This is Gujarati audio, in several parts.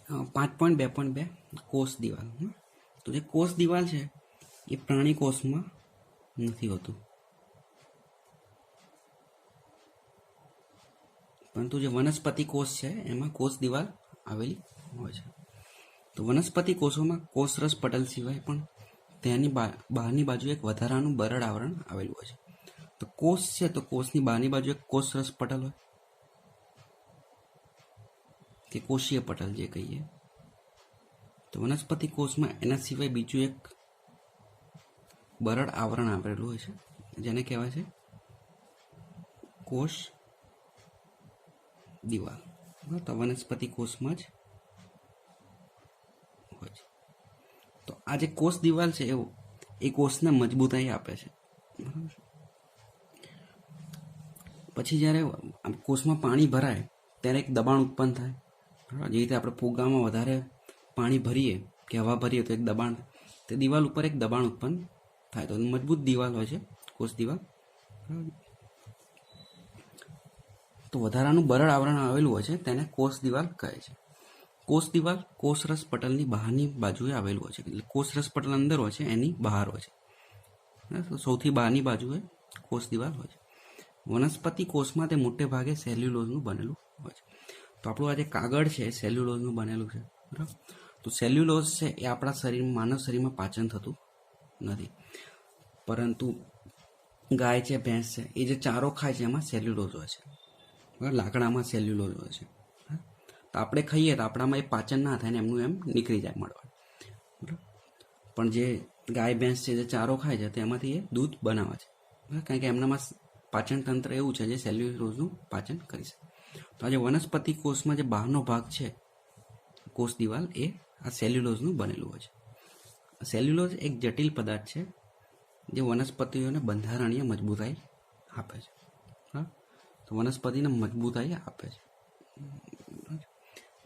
5.2.2 કોષ દિવાલ. તો જે કોષ દિવાલ છે એ પ્રાણી કોષમાં નથી હોતું, પરંતુ જે વનસ્પતિ કોષ છે એમાં કોષ દિવાલ આવેલી હોય છે. તો વનસ્પતિ કોષોમાં કોષરસ પટલ સિવાય પણ તેની બહારની બાજુ એક વધારાનું બરડ આવરણ આવેલું હોય છે. તો કોષ છે તો કોષની બહારની બાજુ એક કોષરસ પટલ હોય કે કોષીય પટલ જે કહીએ. તો વનસ્પતિ કોષમાં એના સિવાય બીજું એક બરડ આવરણ આવેલું હોય છે જેને કહેવાય છે કોષ દિવાલ. તો વનસ્પતિ કોષમાં જ હોય છે. તો આ જે કોષ દિવાલ છે એ કોષને મજબૂતાઈ આપે છે. પછી જ્યારે કોષમાં પાણી ભરાય ત્યારે એક દબાણ ઉત્પન્ન થાય. જે રીતે આપણે ફુગ્ગામાં વધારે પાણી ભરીએ કે હવા ભરીએ તો એક દબાણ, તે દિવાલ ઉપર એક દબાણ ઉત્પન્ન થાય. તો મજબૂત દિવાલ હોય છે કોષ દિવાલ. તો વધારાનું બરડ આવરણ આવેલું હોય છે તેને કોષ દિવાલ કહે છે. કોષ દિવાલ કોષરસ પટલની બહારની બાજુએ આવેલું હોય છે. એટલે કોષરસ પટલ અંદર હોય છે, એની બહાર હોય છે. સૌથી બહારની બાજુએ કોષ દિવાલ હોય છે. વનસ્પતિ કોષમાં તે મોટે ભાગે સેલ્યુલોઝનું બનેલું હોય છે. તો આપણું આ જે કાગળ છે એ સેલ્યુલોઝનું બનેલું છે, બરાબર. તો સેલ્યુલોઝ છે એ આપણા માનવ શરીરમાં પાચન થતું નથી, પરંતુ ગાય છે, ભેંસ છે, એ જે ચારો ખાય છે એમાં સેલ્યુલોઝ હોય છે, બરાબર. લાકડામાં સેલ્યુલોઝ હોય છે. તો આપણે ખાઈએ તો આપણામાં એ પાચન ના થાય ને એમનું એમ નીકળી જાય મળવા, બરાબર. પણ જે ગાય ભેંસ છે જે ચારો ખાય છે તેમાંથી એ દૂધ બનાવે છે, બરાબર. કારણ કે એમનામાં પાચન તંત્ર એવું છે જે સેલ્યુલોઝનું પાચન કરી શકે. તો આજે વનસ્પતિ કોષમાં જે બહારનો ભાગ છે કોષ દિવાલ એ આ સેલ્યુલોઝનું બનેલું હોય છે. સેલ્યુલોઝ એક જટિલ પદાર્થ છે જે વનસ્પતિઓને બંધારણીય મજબૂતાઈ આપે છે. તો વનસ્પતિને મજબૂતાઈ આપે છે.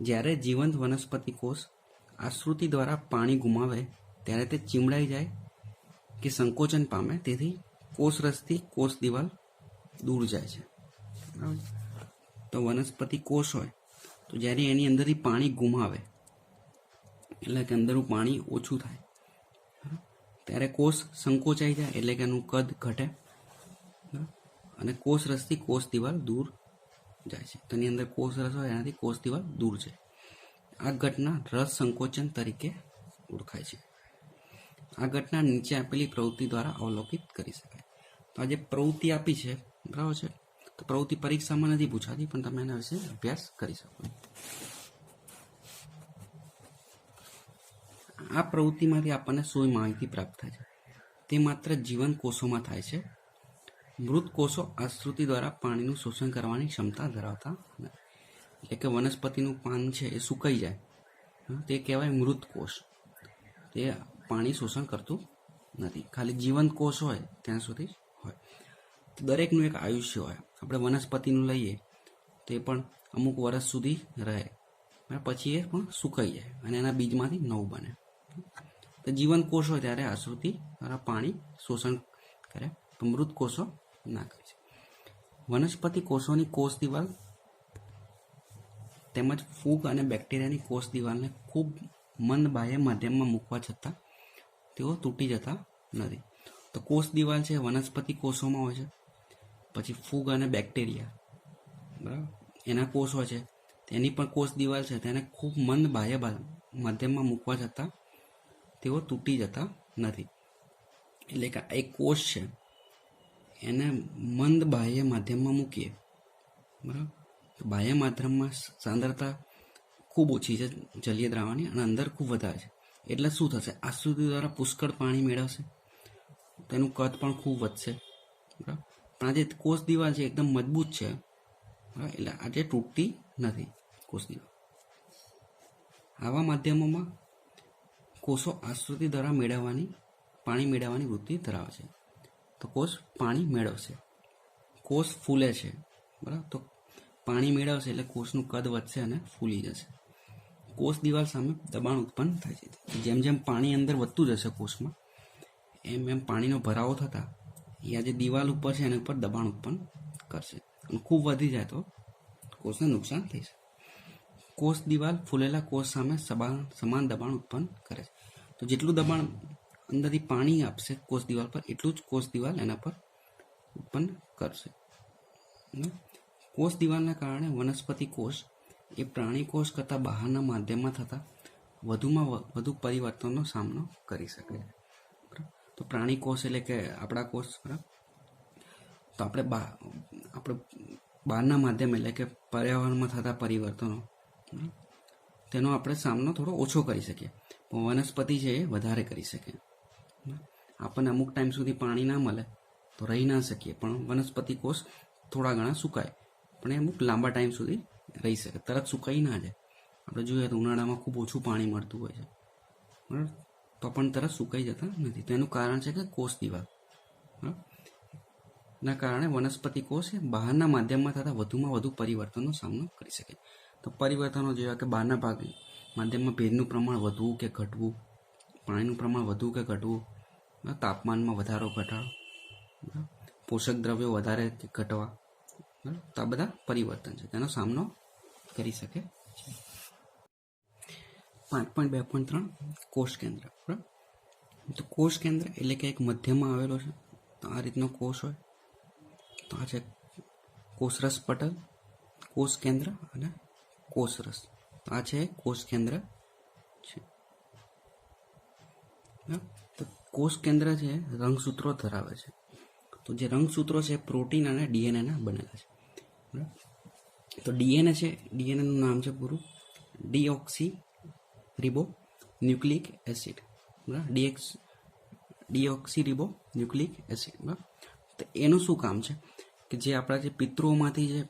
જ્યારે જીવંત વનસ્પતિ કોષ આશ્રુતિ દ્વારા પાણી ગુમાવે ત્યારે તે ચીમડાઈ જાય કે સંકોચન પામે, તેથી કોષરસથી કોષ દિવાલ દૂર જાય છે. તો વનસ્પતિ કોષ હોય તો જ્યારે એની અંદરથી પાણી ગુમાવે એટલે કે અંદરનું પાણી ઓછું થાય ત્યારે કોષ સંકોચાઈ જાય એટલે કે એનું કદ ઘટે અને કોષરસથી કોષ દિવાલ દૂર જાય છે. તો એની અંદર કોષરસ હોય એનાથી કોષ દિવાલ દૂર છે. આ ઘટના રસ સંકોચન તરીકે ઓળખાય છે. આ ઘટના નીચે આપેલી પ્રવૃત્તિ દ્વારા અવલોકિત કરી શકાય. તો આ જે પ્રવૃત્તિ આપી છે, બરાબર છે, તો પ્રવૃત્તિ પરીક્ષામાં નથી પૂછાતી પણ તમે એના વિશે અભ્યાસ કરી શકો. આ પ્રવૃત્તિમાંથી આપણને શું માહિતી પ્રાપ્ત થાય છે? તે માત્ર જીવંત કોષોમાં થાય છે. મૃત કોષો આશ્રુતિ દ્વારા પાણીનું શોષણ કરવાની ક્ષમતા ધરાવતા નથી. એટલે કે વનસ્પતિનું પાન છે એ સુકાઈ જાય તે કહેવાય મૃત કોષ. તે પાણી શોષણ કરતું નથી. ખાલી જીવંત કોષ હોય ત્યાં સુધી હોય. દરેકનું એક આયુષ્ય હોય. આપણે વનસ્પતિનું લઈએ તો એ પણ અમુક વર્ષ સુધી રહે, પછી એ પણ સુકાઈ જાય અને એના બીજમાંથી નવું બને. તો જીવંત કોષ હોય ત્યારે આશ્રુતિ દ્વારા પાણી શોષણ કરે, તો મૃત કોષો ના કરી શકે. વનસ્પતિ કોષોની કોષ દિવાલ તેમજ ફૂગ અને બેક્ટેરિયાની કોષ દિવાલને ખૂબ મંદ બાહ્ય માધ્યમમાં મૂકવા છતાં તેઓ તૂટી જતા નથી. તો કોષ દિવાલ છે વનસ્પતિ કોષોમાં હોય છે. પછી ફૂગ અને બેક્ટેરિયા, બરાબર, એના કોષ હોય છે, તેની પણ કોષ દિવાલ છે તેને ખૂબ મંદ બાહ્ય માધ્યમમાં મૂકવા છતાં તેઓ તૂટી જતા નથી. એટલે કે એક કોષ છે એને મંદ બાહ્ય માધ્યમમાં મૂકીએ, બરાબર, તો બાહ્ય માધ્યમમાં સાંદ્રતા ખૂબ ઓછી છે જલીય દ્રાવણની અને અંદર ખૂબ વધારે છે. એટલે શું થશે? આશ્રુતિ દ્વારા પુષ્કળ પાણી મેળવશે, તેનું કદ પણ ખૂબ વધશે, બરાબર. પણ આ જે કોષ દિવાલ છે એકદમ મજબૂત છે, બરાબર, એટલે આજે તૂટતી નથી કોષ દિવાલ. આવા માધ્યમોમાં કોષો આશ્રુતિ દ્વારા પાણી મેળવવાની વૃત્તિ ધરાવે છે. તો કોષ પાણી મેળવશે. કોષ ફૂલે છે, બરાબર, તો પાણી મેળવશે એટલે કોષનું કદ વધશે અને ફૂલી જશે. કોષ દિવાલ સામે દબાણ ઉત્પન્ન થાય છે. જેમ જેમ પાણી અંદર વધતું જશે કોષમાં એમ એમ પાણીનો ભરાવો થતા એ આ જે દિવાલ ઉપર છે એના ઉપર દબાણ ઉત્પન્ન કરશે અને ખૂબ વધી જાય તો કોષને નુકસાન થઈ શકે. કોષ દિવાલ ફૂલેલા કોષ સામે સમાન દબાણ ઉત્પન્ન કરે છે. તો જેટલું દબાણ અંદરથી પાણી આપશે કોષ દિવાલ પર એટલું જ કોષ દિવાલ એના પર ઉત્પન્ન કરશે. કોષ દિવાલના કારણે વનસ્પતિ કોષ એ પ્રાણી કોષ કરતાં બહારના માધ્યમમાં થતા વધુમાં વધુ પરિવર્તનનો સામનો કરી શકે છે. તો પ્રાણી કોષ એટલે કે આપણા કોષ, બરાબર. તો આપણે બહારના માધ્યમ એટલે કે પર્યાવરણમાં થતા પરિવર્તનો તેનો આપણે સામનો થોડો ઓછો કરી શકીએ, પણ વનસ્પતિ છે એ વધારે કરી શકે. આપણને અમુક ટાઈમ સુધી પાણી ના મળે તો રહી ના શકીએ, પણ વનસ્પતિ કોષ થોડા ઘણા સુકાય પણ એ અમુક લાંબા ટાઈમ સુધી રહી શકે, તરત સુકાઈ ના જાય. આપણે જોઈએ તો ઉનાળામાં ખૂબ ઓછું પાણી મળતું હોય છે, બરાબર, તો પણ તરત સુકાઈ જતા નથી. તો એનું કારણ છે કે કોષ દિવાલ ના કારણે વનસ્પતિ કોષ એ બહારના માધ્યમમાં થતા વધુમાં વધુ પરિવર્તનનો સામનો કરી શકે. તો પરિવર્તનો જેવા કે બહારના ભાગ માધ્યમમાં ભેજનું પ્રમાણ વધવું કે ઘટવું, પાણીનું પ્રમાણ વધવું કે ઘટવું, તાપમાનમાં વધારો ઘટાડો, પોષક દ્રવ્યો વધારે કે ઘટવા, તો આ બધા પરિવર્તન છે, તેનો સામનો કરી શકે છે. 5.2.3 કોષ કેન્દ્ર. બરાબર. તો કોષ કેન્દ્ર એટલે કે એક મધ્યમાં આવેલો છે. તો આ રીતનો કોષ હોય. તો આ છે કોષરસ પટલ, કોષ કેન્દ્ર અને કોષરસ. તો આ છે કોષ કેન્દ્ર છે. તો કોષ કેન્દ્ર છે રંગસૂત્રો ધરાવે છે. તો જે રંગસૂત્રો છે પ્રોટીન અને ડીએનએના બનેલા છે. બરાબર. તો ડીએનએ છે, ડીએનએનું નામ છે પૂરું ડીઓક્સી રિબો ન્યુક્લિક એસિડ. બરાબર, ડીઓક્સી રિબો ન્યુક્લિક એસિડ. બરાબર. તો એનું શું કામ છે કે જે આપણા જે પિતૃઓમાંથી જે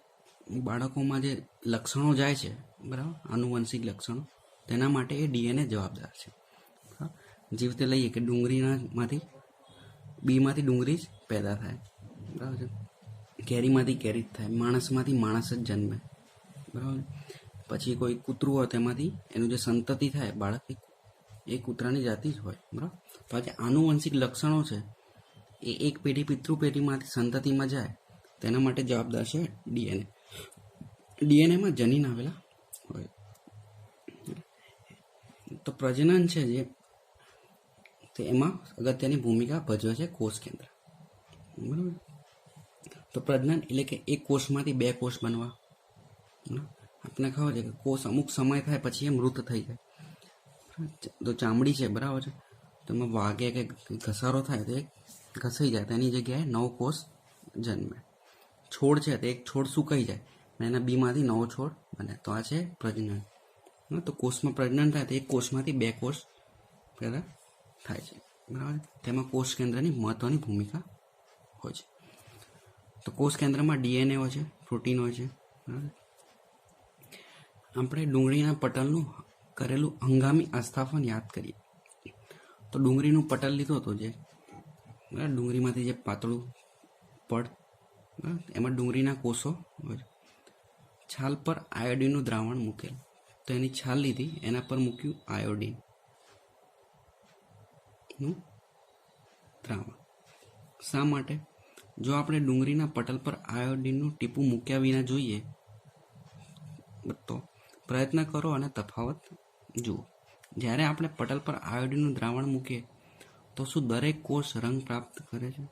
બાળકોમાં જે લક્ષણો જાય છે, બરાબર, આનુવંશિક લક્ષણો, તેના માટે એ ડીએનએ જવાબદાર છે. જેવી રીતે લઈએ કે ડુંગળીમાંથી બીમાંથી ડુંગળી જ પેદા થાય, બરાબર છે, કેરીમાંથી કેરી જ થાય, માણસમાંથી માણસ જ જન્મે, બરાબર. પછી કોઈ કૂતરું હોય તેમાંથી એનું જે સંતતિ થાય બાળક, એ કૂતરાની જાતિ જ હોય, બરાબર. તો આ જે આનુવંશિક લક્ષણો છે એ એક પેઢી પિતૃ પેઢીમાંથી સંતતિમાં જાય, તેના માટે જવાબદાર છે ડીએનએ. ડીએનએમાં જનીન આવેલા હોય. તો પ્રજનન છે જે તે એમાં અગત્યની ભૂમિકા ભજવે છે કોષ કેન્દ્ર, બરાબર. તો પ્રજનન એટલે કે એક કોષમાંથી બે કોષ બનવા. આપણને ખબર છે કે કોષ અમુક સમય થાય પછી એ મૃત થઈ જાય. તો ચામડી છે, બરાબર છે, તો એમાં વાગે કે ઘસારો થાય તો એ ઘસાઈ જાય, તેની જગ્યાએ નવો કોષ જન્મે. છોડ છે તો એક છોડ સુકાઈ જાય અને એના બીમાંથી નવો છોડ બને. તો આ છે પ્રજનન. તો કોષમાં પ્રજનન થાય તો એક કોષમાંથી બે કોષ પેદા થાય છે, બરાબર. તેમાં કોષ કેન્દ્રની મહત્વની ભૂમિકા હોય છે. તો કોષ કેન્દ્રમાં ડીએનએ હોય છે, પ્રોટીન હોય છે, બરાબર. આપણે ડુંગળીના પટલનું કરેલું હંગામી આસ્થાપન યાદ કરીએ. તો ડુંગળીનું પટલ લીધું હતું, જે બરાબર ડુંગળીમાંથી જે પાતળું પડ, બરાબર, એમાં ડુંગળીના કોષો હોય. છાલ પર આયોડિનનું દ્રાવણ મૂકેલ. તો એની છાલ લીધી, એના પર મૂક્યું આયોડિનનું દ્રાવણ. શા માટે? જો આપણે ડુંગળીના પટલ પર આયોડિનનું ટીપું મૂક્યા વિના જોઈએ તો પ્રયત્ન કરો અને તફાવત જુઓ. જ્યારે આપણે પટલ પર આયોડિનનું દ્રાવણ મૂકીએ તો શું દરેક કોષ રંગ પ્રાપ્ત કરે છે?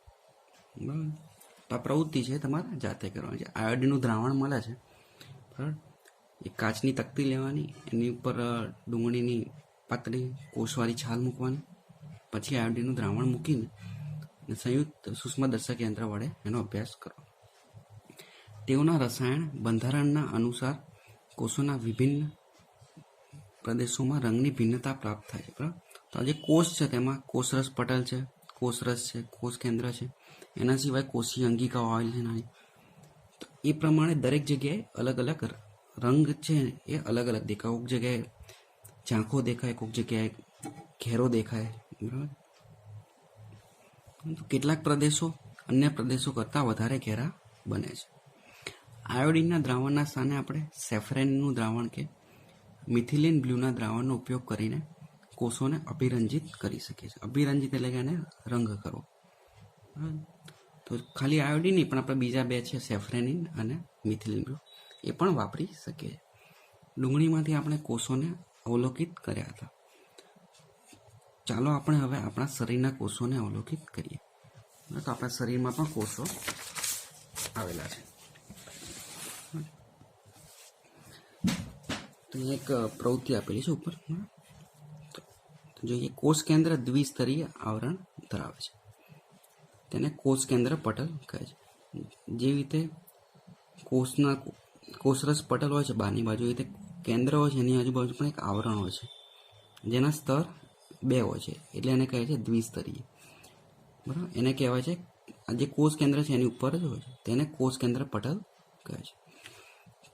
બરાબર. તો આ પ્રવૃત્તિ છે તમારે જાતે કરવાની છે. આયોડિનનું દ્રાવણ મળે છે, બરાબર, એક કાચની તકતી લેવાની, એની ઉપર ડુંગળીની પાતળી કોષવાળી છાલ મૂકવાની, પછી આયોડિનનું દ્રાવણ મૂકીને સંયુક્ત સૂક્ષ્મદર્શક યંત્ર વડે એનો અભ્યાસ કરો. તેઓના રસાયણ બંધારણના અનુસાર કોષોના વિભિન્ન પ્રદેશોમાં રંગની ભિન્નતા પ્રાપ્ત થાય છે, બરાબર. તો આ જે કોષ છે તેમાં કોષરસ પટલ છે, કોષરસ છે, કોષ કેન્દ્ર છે, એના સિવાય કોષીય અંગિકા હોય છે નાની. તો એ પ્રમાણે દરેક જગ્યાએ અલગ અલગ રંગ છે એ અલગ અલગ દેખાય. કોઈક જગ્યાએ ઝાંખો દેખાય, કોઈક જગ્યાએ ઘેરો દેખાય, બરાબર. કેટલાક પ્રદેશો અન્ય પ્રદેશો કરતાં વધારે ઘેરા બને છે. આયોડિનના દ્રાવણના સ્થાને આપણે સેફ્રેનનું દ્રાવણ કે મિથિલિન બ્લુના દ્રાવણનો ઉપયોગ કરીને કોષોને અભિરંજિત કરી શકીએ છીએ. અભિરંજિત એટલે કે એને રંગ કરવો. તો ખાલી આયોડિન નહીં, પણ આપણે બીજા બે છે સેફ્રેનિન અને મિથિલિન બ્લુ, એ પણ વાપરી શકીએ. ડુંગળીમાંથી આપણે કોષોને અવલોકિત કર્યા હતા. ચાલો આપણે હવે આપણા શરીરના કોષોને અવલોકિત કરીએ. તો આપણા શરીરમાં પણ કોષો આવેલા છે. તો એક પ્રવૃત્તિ આપેલી છે ઉપર. તો જોઈએ, કોષ કેન્દ્ર દ્વિસ્તરીય આવરણ ધરાવે છે. તેને કોષ કેન્દ્ર પટલ કહે છે. જે રીતે કોષરસ પટલ હોય છે બહારની બાજુ, એ રીતે કેન્દ્ર હોય છે એની આજુબાજુ પણ એક આવરણ હોય છે જેના સ્તર 2 હોય છે, એટલે એને કહે છે દ્વિસ્તરીય. બરાબર, એને કહેવાય છે આ જે કોષ કેન્દ્ર છે એની ઉપર જ હોય છે તેને કોષ કેન્દ્ર પટલ કહે છે.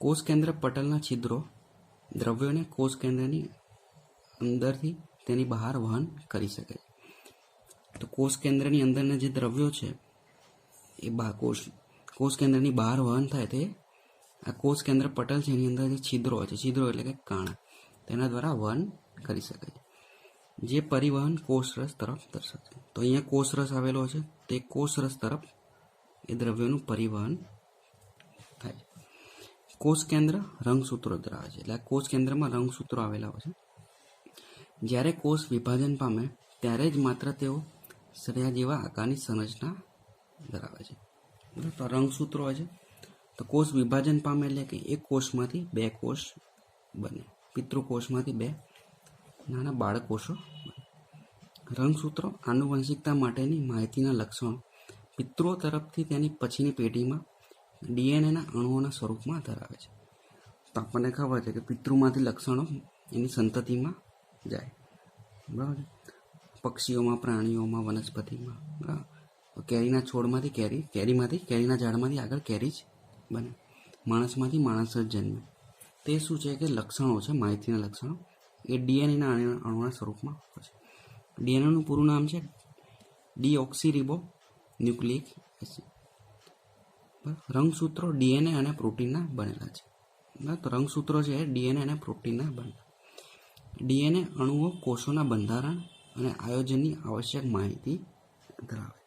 કોષ કેન્દ્ર પટલના છિદ્રો દ્રવ્યોને કોષ કેન્દ્રની અંદરથી તેની બહાર વહન કરી શકે છે. તો કોષ કેન્દ્રની અંદરના જે દ્રવ્યો છે એ કોષ કેન્દ્રની બહાર વહન થાય તે આ કોષ કેન્દ્ર પટલ છે એની અંદર જે છિદ્રો હોય છે, છિદ્રો એટલે કે કાણા, તેના દ્વારા વહન કરી શકે છે, જે પરિવહન કોષરસ તરફ દર્શાવે છે. તો અહીંયા કોષરસ આવેલો છે, તે કોષરસ તરફ એ દ્રવ્યોનું પરિવહન થાય છે. કોષ કેન્દ્ર રંગસૂત્રો ધરાવે છે, એટલે આ કોષ કેન્દ્રમાં રંગસૂત્રો આવેલા હોય છે. જ્યારે કોષ વિભાજન પામે ત્યારે જ માત્ર તેઓ સળિયા જેવા આકારની સંરચના ધરાવે છે. તો રંગસૂત્રો હોય છે. તો કોષ વિભાજન પામે એટલે કે એક કોષમાંથી 2 કોષ બને, પિતૃકોષમાંથી 2 નાના બાળકોષો બને. રંગસૂત્રો આનુવંશિકતા માટેની માહિતીના લક્ષણો પિતૃઓ તરફથી તેની પછીની પેઢીમાં ડીએનએના અણુઓના સ્વરૂપમાં ધરાવે છે. તો આપણને ખબર છે કે પિતૃમાંથી લક્ષણો એની સંતતિમાં જાય. બરાબર, પક્ષીઓમાં, પ્રાણીઓમાં, વનસ્પતિમાં. બરાબર, તો કેરીના છોડમાંથી કેરીના ઝાડમાંથી આગળ કેરી જ બને. માણસમાંથી માણસ જ જન્મે. તે શું છે કે લક્ષણો છે, માહિતીના લક્ષણો, એ ડીએનએના અણુના સ્વરૂપમાં હોય છે. ડીએનએનું પૂરું નામ છે ડીઓક્સીરીબો ન્યુક્લિક એસિડ. રંગસૂત્રો ડીએનએ અને પ્રોટીનના બનેલા છે. તો રંગસૂત્રો છે ડીએનએ અને પ્રોટીનના બનેલા. ડીએનએ અણુઓ કોષોના બંધારણ અને આયોજનની આવશ્યક માહિતી ધરાવે.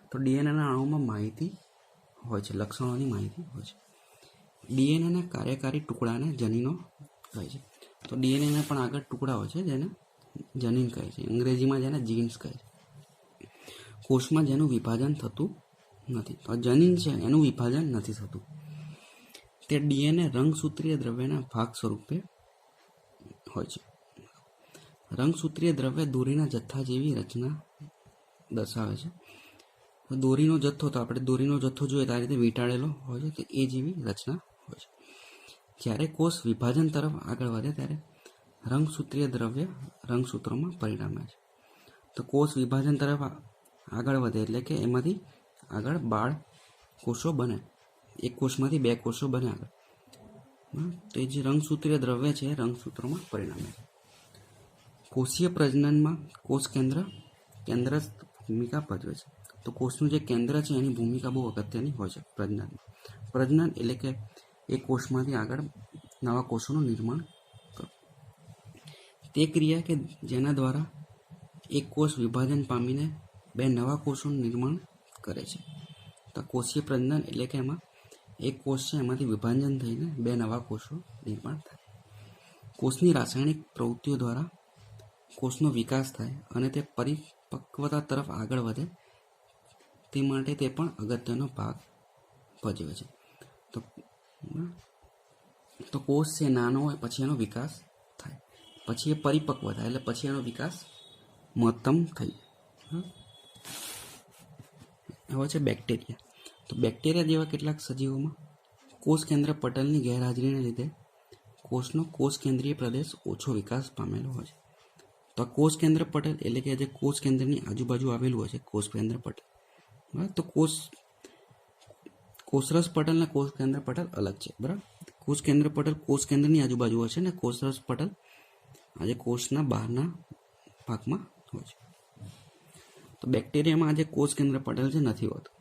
તો ડીએનએના અણુમાં માહિતી હોય છે, લક્ષણોની માહિતી હોય છે. ડીએનએના કાર્યકારી ટુકડાને જનીનો કહે છે. તો ડીએનએના પણ આગળ ટુકડા હોય છે જેને જનીન કહે છે, અંગ્રેજીમાં જેને જીન્સ કહે છે. કોષમાં જેનું વિભાજન થતું નથી, તો જનીન છે એનું વિભાજન નથી થતું. તે ડીએનએ રંગસૂત્રીય દ્રવ્યના ભાગ સ્વરૂપે હોય છે. રંગસૂત્રીય દ્રવ્ય દોરીના જથ્થા જેવી રચના દર્શાવે છે. દોરીનો જથ્થો, તો આપણે દોરીનો જથ્થો જોઈએ તો આ રીતે વીંટાળેલો હોય છે, તો એ જેવી રચના હોય છે. જ્યારે કોષ વિભાજન તરફ આગળ વધે ત્યારે રંગસૂત્રીય દ્રવ્ય રંગસૂત્રોમાં પરિણમે છે. તો કોષ વિભાજન તરફ આગળ વધે એટલે કે એમાંથી આગળ બાળ કોષો બને, એક કોષમાંથી 2 કોષો બને આગળ. તો એ જે રંગસૂત્રીય દ્રવ્ય છે એ રંગસૂત્રોમાં પરિણમે છે. કોષીય પ્રજનનમાં કોષ કેન્દ્ર ભૂમિકા ભજવે છે. તો કોષનું જે કેન્દ્ર છે એની ભૂમિકા બહુ અગત્યની હોય છે પ્રજનનમાં. પ્રજનન એટલે કે એક કોષમાંથી આગળ નવા કોષોનું નિર્માણ કરવું. તે ક્રિયા કે જેના દ્વારા એક કોષ વિભાજન પામીને 2 નવા કોષોનું નિર્માણ કરે છે. તો કોષીય પ્રજનન એટલે કે એમાં એક કોષ છે એમાંથી વિભાજન થઈને 2 નવા કોષો નિર્માણ થાય. કોષની રાસાયણિક પ્રવૃત્તિઓ દ્વારા કોષનો વિકાસ થાય અને તે પરિપક્વતા તરફ આગળ વધે તે માટે તે પણ અગત્યનો ભાગ ભજવે છે. તો કોષ છે નાનો હોય પછી એનો વિકાસ થાય, પછી એ પરિપક્વ થાય એટલે પછી એનો વિકાસ મહત્તમ થઈ જાય. હવે છે બેક્ટેરિયા. તો બેક્ટેરિયા જેવા કેટલાક સજીવોમાં કોષ કેન્દ્ર પટલની ગેરહાજરીને લીધે કોષનો કોષ કેન્દ્રીય પ્રદેશ ઓછો વિકાસ પામેલો હોય છે. તો કોષ કેન્દ્ર પટલ એટલે કે જે કોષ કેન્દ્રની આજુબાજુ આવેલું હોય છે કોષ કેન્દ્ર પટલ. બરાબર, તો કોષરસ પટલ અને કોષ કેન્દ્ર પટલ અલગ છે. બરાબર, કોષ કેન્દ્ર પટલ કોષ કેન્દ્રની આજુબાજુ હોય છે અને કોષરસ પટલ આજે કોષના બહારના ભાગમાં હોય છે. તો બેક્ટેરિયામાં આજે કોષ કેન્દ્ર પટલ જે નથી હોતું,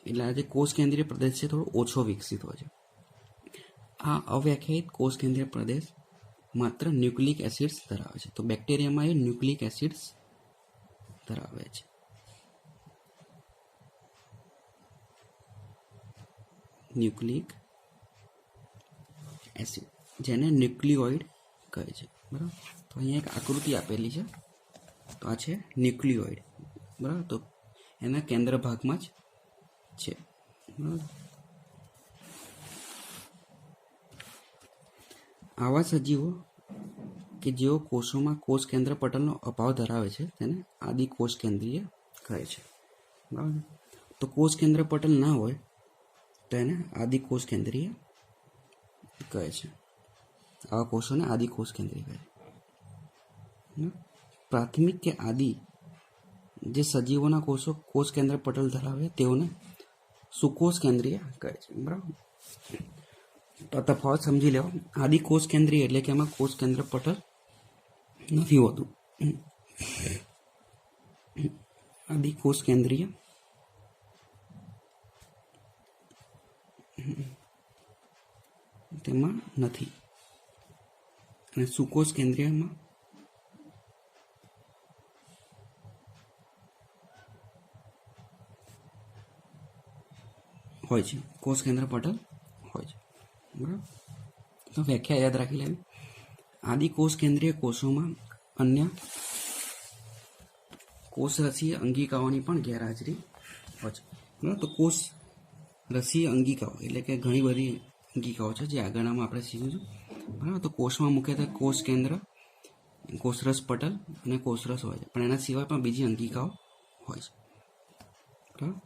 એટલે આજે કોષ કેન્દ્રીય પ્રદેશ છે થોડો ઓછો વિકસિત હોય છે. આ અવ્યાખ્યાયિત કોષ કેન્દ્રીય પ્રદેશ માત્ર ન્યુક્લિક એસિડ્સ ધરાવે છે. તો બેક્ટેરિયામાં એ ન્યુક્લિક એસિડ્સ ધરાવે છે. Nucleic acid. જેને ન્યુક્લિયોઇડ કહે છે, બરાબર. તો અહીંયા એક આકૃતિ આપેલી છે, તો આ છે ન્યુક્લિયોઇડ, બરાબર. તો એના કેન્દ્ર ભાગમાં જ છે, બરાબર. આવા સજીવો કે જેઓ કોષોમાં કોષ કેન્દ્ર પટલનો અભાવ ધરાવે છે તેને આદિકોષ કેન્દ્રીય કહે છે, બરાબર. તો કોષ કેન્દ્ર પટલ ના હોય તો એને આદિકોષ કેન્દ્રીય કહે છે. આવા કોષોને આદિકોષ કેન્દ્રીય કહે છે. પ્રાથમિક કે આદિ જે સજીવોના કોષો કોષ કેન્દ્ર પટલ ધરાવે તેઓને સુકોષ કેન્દ્રીય કહે છે, બરાબર. તો તફાવત સમજી લેવો. આદિ કોષ કેન્દ્રીય એટલે કે એમાં કોષ કેન્દ્ર પટલ નથી હોતું. આદિ કોષ કેન્દ્રીય તેમાં નથી અને સુકોષ કેન્દ્રીયમાં હોય છે, કોષ કેન્દ્ર પટલ હોય છે, બરાબર. તો વ્યાખ્યા યાદ રાખી લેવી. આદિ કોષ કેન્દ્રીય કોષોમાં અન્ય કોષરસીય અંગિકાઓની પણ ગેરહાજરી હોય છે, બરાબર. તો કોષ રસીય અંગિકાઓ એટલે કે ઘણી બધી અંગિકાઓ છે જે આગળનામાં આપણે શીખીશું, બરાબર. તો કોષમાં મુખ્યત્વે કોષ કેન્દ્ર, કોષરસ પટલ અને કોષરસ હોય છે, પણ એના સિવાય પણ બીજી અંગિકાઓ હોય છે, બરાબર.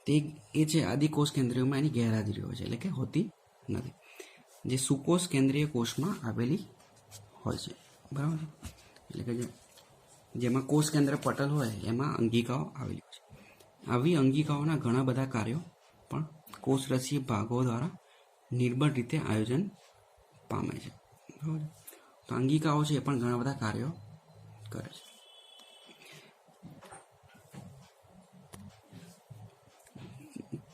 તે એ છે આદિ કોષ કેન્દ્રીયોમાં એની ગેરહાજરી હોય છે એટલે કે હોતી નથી, જે સુકોષ કેન્દ્રીય કોષમાં આવેલી હોય છે, બરાબર. એટલે કે જેમાં કોષ કેન્દ્ર પટલ હોય એમાં અંગિકાઓ આવેલી હોય છે. આવી અંગિકાઓના ઘણા બધા કાર્યો પણ કોષરસીય ભાગો દ્વારા નિર્બળ રીતે આયોજન પામે છે, બરાબર. તો અંગિકાઓ છે એ પણ ઘણા બધા કાર્યો કરે છે.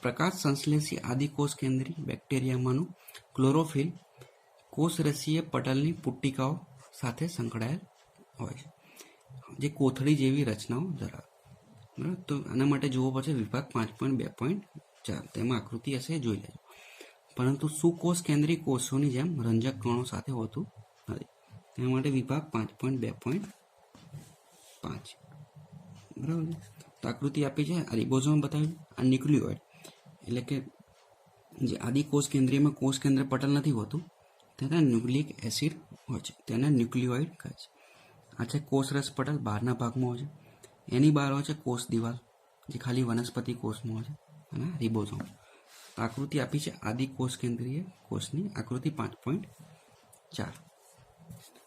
પ્રકાશ સંશ્લેષી આદિકોષ કેન્દ્રી બેક્ટેરિયામાંનું ક્લોરોફિલ કોષરસીય પટલની પુટ્ટિકાઓ સાથે સંકળાયેલ હોય છે, જે કોથળી જેવી રચનાઓ ધરાવે, બરાબર. તો આના માટે જોવો પડશે વિભાગ 5.2.4, તેમાં આકૃતિ હશે જોઈ લેજો. પરંતુ સુકોષ કેન્દ્રીય કોષોની જેમ રંજક કણો સાથે હોતું નથી, તેના માટે વિભાગ 5.2.5, બરાબર. તો આકૃતિ આપી છે, આ રિબોઝોમ બતાવ્યું, આ ન્યુક્લિયોઇડ એટલે કે જે આદિ કોષ કેન્દ્રીયમાં કોષ કેન્દ્ર પટલ નથી હોતું તેને ન્યુક્લિક એસિડ હોય છે, તેને ન્યુક્લિયોઇડ કહે છે. આ છે કોષરસ પટલ, બહારના ભાગમાં હોય છે, એની બહાર હોય છે કોષ દિવાલ જે ખાલી વનસ્પતિ કોષમાં હોય છે, અને રિબોઝોમ. આકૃતિ આપી છે આદિ કોષ કેન્દ્રીય કોષની, આકૃતિ 5.4.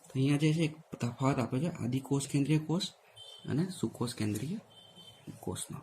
તો અહીંયા જે છે એક તફાવત આપ્યો છે આદિ કોષ કેન્દ્રીય કોષ અને સુકોષ કેન્દ્રીય કોષનો.